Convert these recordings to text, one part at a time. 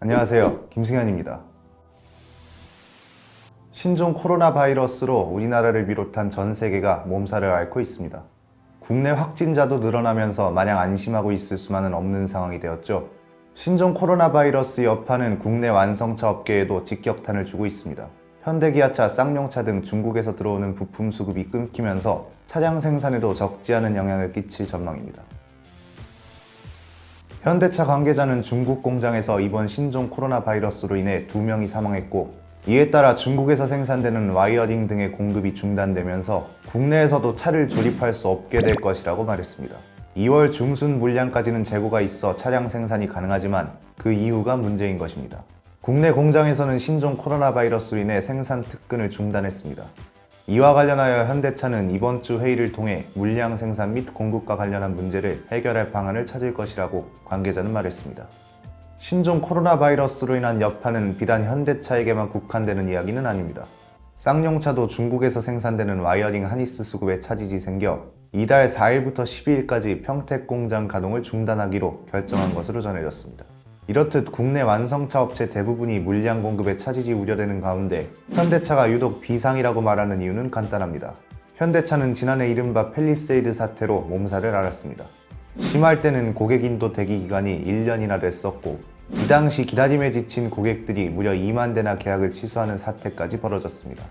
안녕하세요. 김승현입니다. 신종 코로나 바이러스로 우리나라를 비롯한 전 세계가 몸살을 앓고 있습니다. 국내 확진자도 늘어나면서 마냥 안심하고 있을 수만은 없는 상황이 되었죠. 신종 코로나 바이러스 여파는 국내 완성차 업계에도 직격탄을 주고 있습니다. 현대기아차, 쌍용차 등 중국에서 들어오는 부품 수급이 끊기면서 차량 생산에도 적지 않은 영향을 끼칠 전망입니다. 현대차 관계자는 중국 공장에서 이번 신종 코로나 바이러스로 인해 2명이 사망했고, 이에 따라 중국에서 생산되는 와이어링 등의 공급이 중단되면서 국내에서도 차를 조립할 수 없게 될 것이라고 말했습니다. 2월 중순 물량까지는 재고가 있어 차량 생산이 가능하지만 그 이유가 문제인 것입니다. 국내 공장에서는 신종 코로나 바이러스로 인해 생산 특근을 중단했습니다. 이와 관련하여 현대차는 이번 주 회의를 통해 물량 생산 및 공급과 관련한 문제를 해결할 방안을 찾을 것이라고 관계자는 말했습니다. 신종 코로나 바이러스로 인한 여파는 비단 현대차에게만 국한되는 이야기는 아닙니다. 쌍용차도 중국에서 생산되는 와이어링 하니스 수급에 차질이 생겨 이달 4일부터 12일까지 평택 공장 가동을 중단하기로 결정한 것으로 전해졌습니다. 이렇듯 국내 완성차 업체 대부분이 물량 공급에 차질이 우려되는 가운데 현대차가 유독 비상이라고 말하는 이유는 간단합니다. 현대차는 지난해 이른바 팰리세이드 사태로 몸살을 앓았습니다. 심할 때는 고객 인도 대기 기간이 1년이나 됐었고, 이 당시 기다림에 지친 고객들이 무려 2만 대나 계약을 취소하는 사태까지 벌어졌습니다.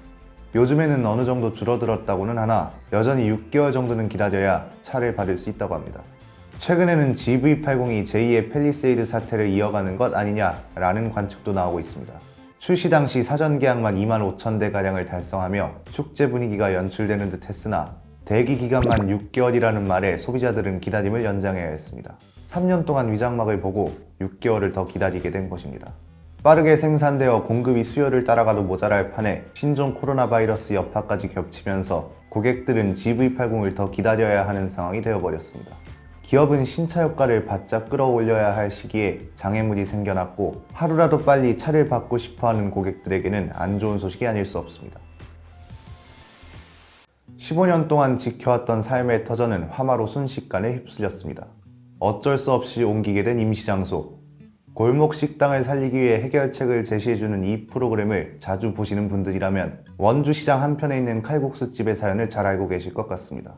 요즘에는 어느 정도 줄어들었다고는 하나 여전히 6개월 정도는 기다려야 차를 받을 수 있다고 합니다. 최근에는 GV80이 제2의 팰리세이드 사태를 이어가는 것 아니냐라는 관측도 나오고 있습니다. 출시 당시 사전 계약만 2만 5천 대가량을 달성하며 축제 분위기가 연출되는 듯 했으나 대기 기간만 6개월이라는 말에 소비자들은 기다림을 연장해야 했습니다. 3년 동안 위장막을 보고 6개월을 더 기다리게 된 것입니다. 빠르게 생산되어 공급이 수요를 따라가도 모자랄 판에 신종 코로나 바이러스 여파까지 겹치면서 고객들은 GV80을 더 기다려야 하는 상황이 되어버렸습니다. 기업은 신차 효과를 바짝 끌어올려야 할 시기에 장애물이 생겨났고, 하루라도 빨리 차를 받고 싶어하는 고객들에게는 안 좋은 소식이 아닐 수 없습니다. 15년 동안 지켜왔던 삶의 터전은 화마로 순식간에 휩쓸렸습니다. 어쩔 수 없이 옮기게 된 임시장소. 골목 식당을 살리기 위해 해결책을 제시해주는 이 프로그램을 자주 보시는 분들이라면 원주시장 한편에 있는 칼국수집의 사연을 잘 알고 계실 것 같습니다.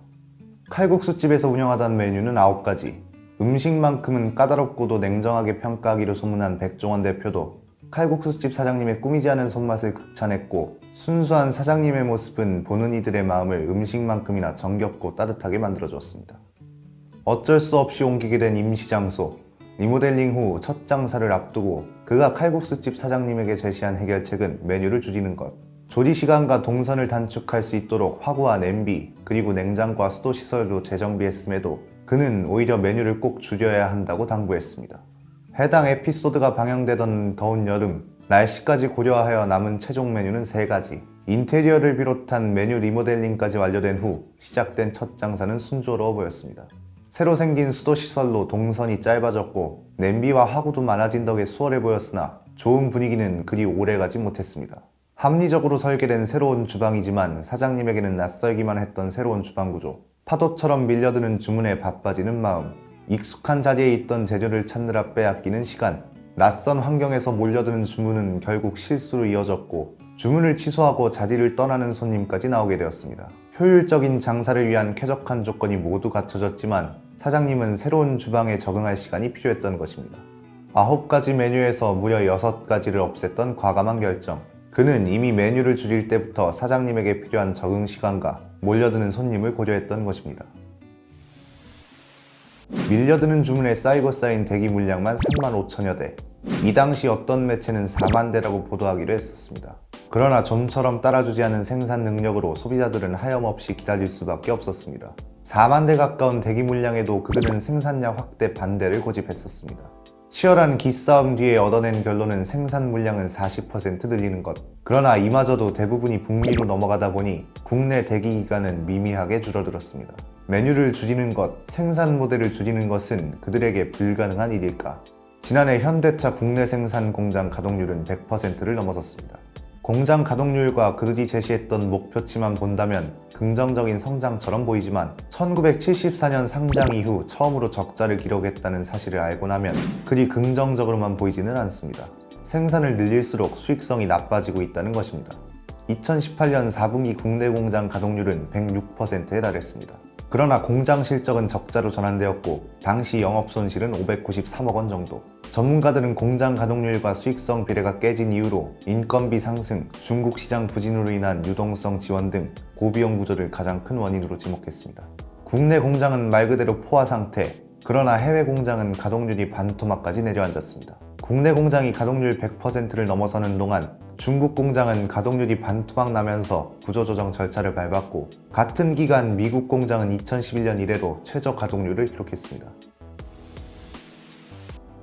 칼국수집에서 운영하던 메뉴는 9가지. 음식만큼은 까다롭고도 냉정하게 평가하기로 소문난 백종원 대표도 칼국수집 사장님의 꾸미지 않은 손맛을 극찬했고, 순수한 사장님의 모습은 보는 이들의 마음을 음식만큼이나 정겹고 따뜻하게 만들어주었습니다. 어쩔 수 없이 옮기게 된 임시장소. 리모델링 후 첫 장사를 앞두고 그가 칼국수집 사장님에게 제시한 해결책은 메뉴를 줄이는 것. 조리 시간과 동선을 단축할 수 있도록 화구와 냄비, 그리고 냉장고와 수도 시설도 재정비했음에도 그는 오히려 메뉴를 꼭 줄여야 한다고 당부했습니다. 해당 에피소드가 방영되던 더운 여름, 날씨까지 고려하여 남은 최종 메뉴는 3가지. 인테리어를 비롯한 메뉴 리모델링까지 완료된 후 시작된 첫 장사는 순조로워 보였습니다. 새로 생긴 수도 시설로 동선이 짧아졌고, 냄비와 화구도 많아진 덕에 수월해 보였으나 좋은 분위기는 그리 오래가지 못했습니다. 합리적으로 설계된 새로운 주방이지만 사장님에게는 낯설기만 했던 새로운 주방 구조. 파도처럼 밀려드는 주문에 바빠지는 마음. 익숙한 자리에 있던 재료를 찾느라 빼앗기는 시간. 낯선 환경에서 몰려드는 주문은 결국 실수로 이어졌고, 주문을 취소하고 자리를 떠나는 손님까지 나오게 되었습니다. 효율적인 장사를 위한 쾌적한 조건이 모두 갖춰졌지만 사장님은 새로운 주방에 적응할 시간이 필요했던 것입니다. 9가지 메뉴에서 무려 6가지를 없앴던 과감한 결정. 그는 이미 메뉴를 줄일 때부터 사장님에게 필요한 적응 시간과 몰려드는 손님을 고려했던 것입니다. 밀려드는 주문에 쌓이고 쌓인 대기 물량만 3만 5천여 대. 이 당시 어떤 매체는 4만 대라고 보도하기로 했었습니다. 그러나 좀처럼 따라주지 않은 생산 능력으로 소비자들은 하염없이 기다릴 수밖에 없었습니다. 4만 대 가까운 대기 물량에도 그들은 생산량 확대 반대를 고집했었습니다. 치열한 기싸움 뒤에 얻어낸 결론은 생산 물량은 40% 늘리는 것. 그러나 이마저도 대부분이 북미로 넘어가다 보니 국내 대기 기간은 미미하게 줄어들었습니다. 메뉴를 줄이는 것, 생산 모델을 줄이는 것은 그들에게 불가능한 일일까? 지난해 현대차 국내 생산 공장 가동률은 100%를 넘어섰습니다. 공장 가동률과 그들이 제시했던 목표치만 본다면 긍정적인 성장처럼 보이지만 1974년 상장 이후 처음으로 적자를 기록했다는 사실을 알고 나면 그리 긍정적으로만 보이지는 않습니다. 생산을 늘릴수록 수익성이 나빠지고 있다는 것입니다. 2018년 4분기 국내 공장 가동률은 106%에 달했습니다. 그러나 공장 실적은 적자로 전환되었고 당시 영업 손실은 593억 원 정도. 전문가들은 공장 가동률과 수익성 비례가 깨진 이유로 인건비 상승, 중국 시장 부진으로 인한 유동성 지원 등 고비용 구조를 가장 큰 원인으로 지목했습니다. 국내 공장은 말 그대로 포화 상태, 그러나 해외 공장은 가동률이 반토막까지 내려앉았습니다. 국내 공장이 가동률 100%를 넘어서는 동안 중국 공장은 가동률이 반토막 나면서 구조조정 절차를 밟았고 같은 기간 미국 공장은 2011년 이래로 최저 가동률을 기록했습니다.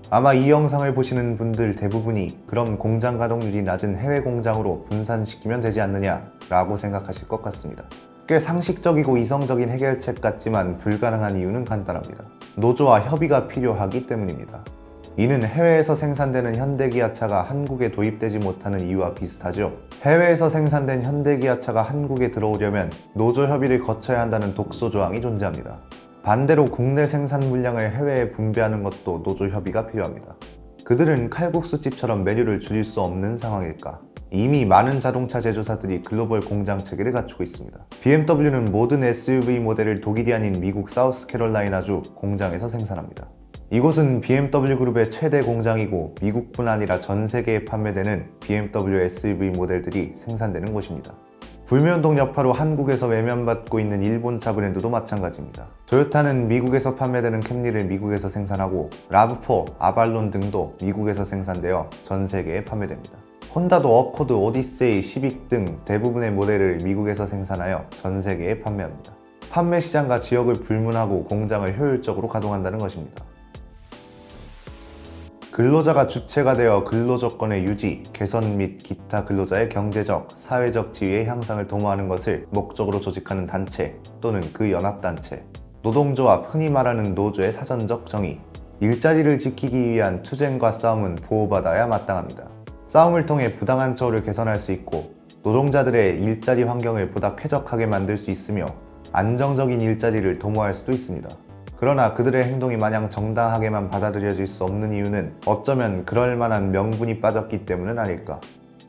아마 이 영상을 보시는 분들 대부분이 그럼 공장 가동률이 낮은 해외 공장으로 분산시키면 되지 않느냐 라고 생각하실 것 같습니다. 꽤 상식적이고 이성적인 해결책 같지만 불가능한 이유는 간단합니다. 노조와 협의가 필요하기 때문입니다. 이는 해외에서 생산되는 현대기아차가 한국에 도입되지 못하는 이유와 비슷하죠. 해외에서 생산된 현대기아차가 한국에 들어오려면 노조 협의를 거쳐야 한다는 독소 조항이 존재합니다. 반대로 국내 생산 물량을 해외에 분배하는 것도 노조 협의가 필요합니다. 그들은 칼국수집처럼 메뉴를 줄일 수 없는 상황일까? 이미 많은 자동차 제조사들이 글로벌 공장 체계를 갖추고 있습니다. BMW는 모든 SUV 모델을 독일이 아닌 미국 사우스캐롤라이나주 공장에서 생산합니다. 이곳은 BMW 그룹의 최대 공장이고 미국뿐 아니라 전 세계에 판매되는 BMW SUV 모델들이 생산되는 곳입니다. 불매운동 여파로 한국에서 외면받고 있는 일본차 브랜드도 마찬가지입니다. 토요타는 미국에서 판매되는 캠리를 미국에서 생산하고 라브4, 아발론 등도 미국에서 생산되어 전 세계에 판매됩니다. 혼다도 어코드, 오디세이, 시빅 등 대부분의 모델을 미국에서 생산하여 전 세계에 판매합니다. 판매 시장과 지역을 불문하고 공장을 효율적으로 가동한다는 것입니다. 근로자가 주체가 되어 근로조건의 유지, 개선 및 기타 근로자의 경제적, 사회적 지위의 향상을 도모하는 것을 목적으로 조직하는 단체 또는 그 연합단체, 노동조합, 흔히 말하는 노조의 사전적 정의, 일자리를 지키기 위한 투쟁과 싸움은 보호받아야 마땅합니다. 싸움을 통해 부당한 처우를 개선할 수 있고 노동자들의 일자리 환경을 보다 쾌적하게 만들 수 있으며 안정적인 일자리를 도모할 수도 있습니다. 그러나 그들의 행동이 마냥 정당하게만 받아들여질 수 없는 이유는 어쩌면 그럴 만한 명분이 빠졌기 때문은 아닐까.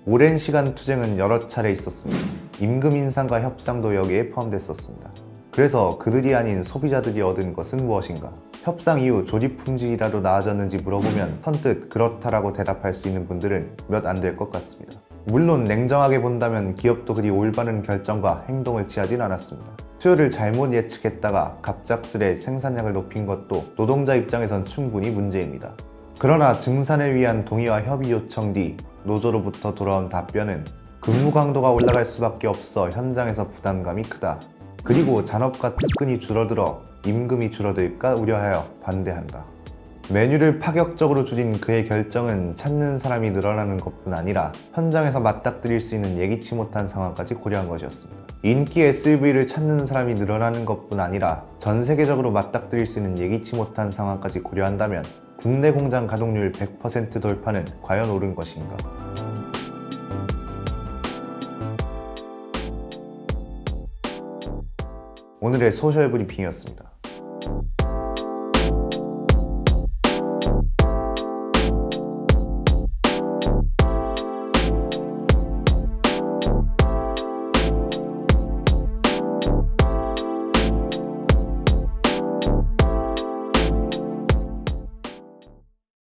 오랜 시간 투쟁은 여러 차례 있었습니다. 임금 인상과 협상도 여기에 포함됐었습니다. 그래서 그들이 아닌 소비자들이 얻은 것은 무엇인가? 협상 이후 조립 품질이라도 나아졌는지 물어보면 선뜻 그렇다라고 대답할 수 있는 분들은 몇 안 될 것 같습니다. 물론 냉정하게 본다면 기업도 그리 올바른 결정과 행동을 취하진 않았습니다. 수요를 잘못 예측했다가 갑작스레 생산량을 높인 것도 노동자 입장에선 충분히 문제입니다. 그러나 증산을 위한 동의와 협의 요청 뒤 노조로부터 돌아온 답변은 근무 강도가 올라갈 수밖에 없어 현장에서 부담감이 크다. 그리고 잔업과 특근이 줄어들어 임금이 줄어들까 우려하여 반대한다. 메뉴를 파격적으로 줄인 그의 결정은 찾는 사람이 늘어나는 것뿐 아니라 현장에서 맞닥뜨릴 수 있는 예기치 못한 상황까지 고려한 것이었습니다. 인기 SUV를 찾는 사람이 늘어나는 것뿐 아니라 전 세계적으로 맞닥뜨릴 수 있는 예기치 못한 상황까지 고려한다면 국내 공장 가동률 100% 돌파는 과연 옳은 것인가? 오늘의 소셜 브리핑이었습니다.